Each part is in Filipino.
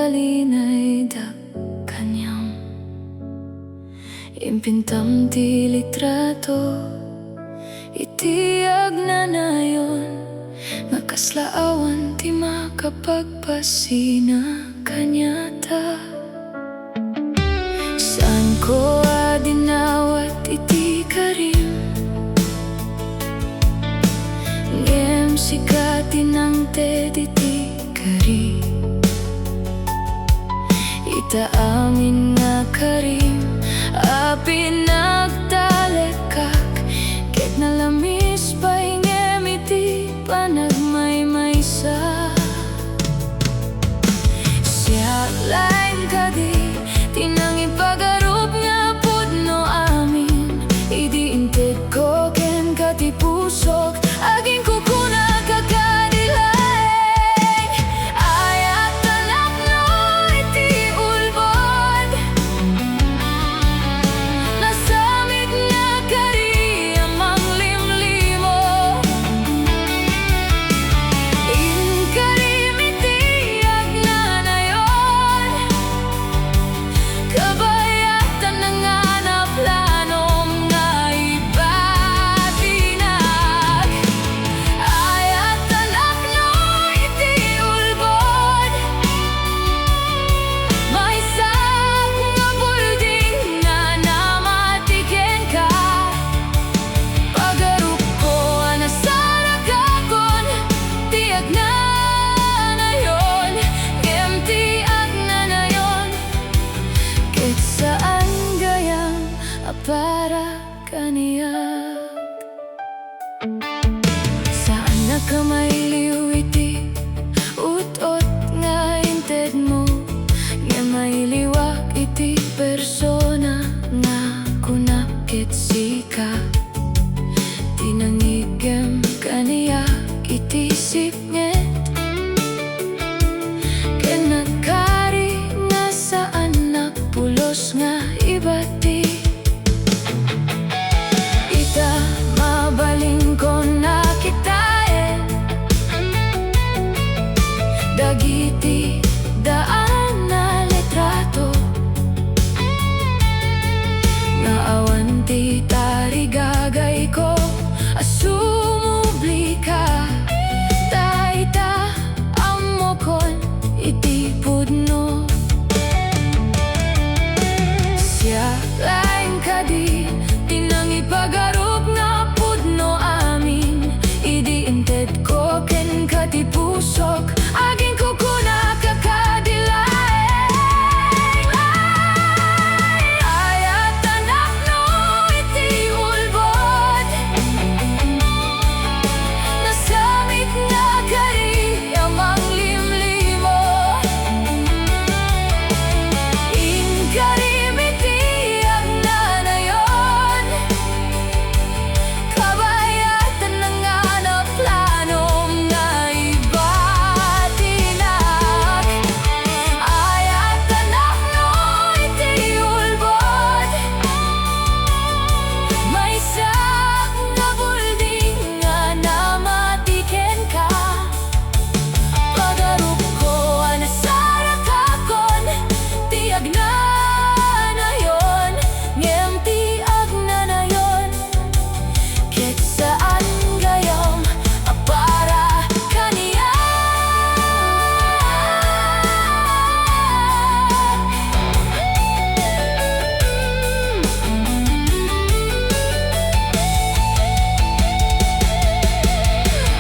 agtalinaedak, kanyam. Impintam ti litrato, iti agnanayon, nga kasla awan ti makapagpasina, kanyata. Saan ko dinawat iti karim, ngem sikatin ang ted iti kari. Ita amin nga karim, pinagtalekak, ket nalamis paingem iti panagmaymaysa. Siya lain kadi, tinang ipagarup nga pudno amin, idi inted ko ken kati pusok, aging kukuna kakadilaeng. Ayat NAPNO iti ulbod, nasamit nga kari amang limlimo. In karim iti agnanayon, kabayatan na nga na planom nga ipatinag. Ayat NAPNO iti ulbod, maysak nga bulding nga namatiken ka. Pagarup ko anasarakakon, ti agnanayon, ngem ti agnanayon, ket saan gayam para kaniyak. Saan nakamayliw iti utot nga inted mo, nga mayliwak iti persona nga kunak ket sika. Tinangigem kaniyak iti sipnget, ken nagkari nga saan napulos nga ibati. Ita mabaling ko na kitaen, dagiti daan na litrato, nga awan ti tarigagay ko, asumubli ka. Taita ammokon iti pudno, siya lain kadi, tinang ipagarup nga pudno amin, idi inted ko ken kati pusok, aging kukuna kakadilaeng. Ayat NAPNO iti ulbod, nasamit nga kari amang limlimo. In karim iti agnanayon, kabayatan na nga na planom nga ipatinag. Ayat NAPNO iti ulbod, maysak nga bulding nga namatiken ka. Pagarup ko anasarakakon, ti agnanayon, ngem ti agnanayon, ket saan gayam para kaniyak.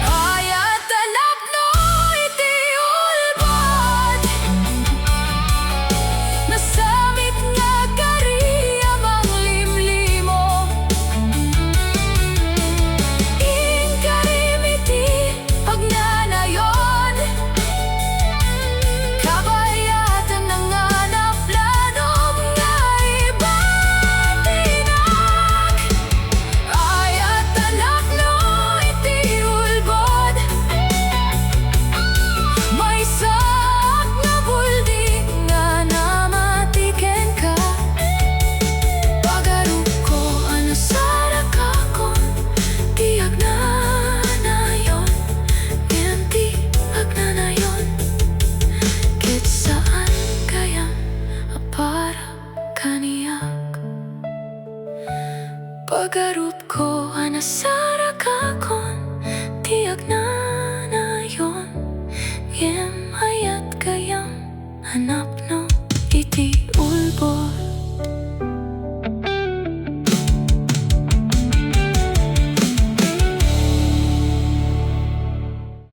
Ayat NAPNO iti ulbod, nasamit nga kari amang limlimo. kaniyak. Pagarup ko anasara kakon, ti agnanayon.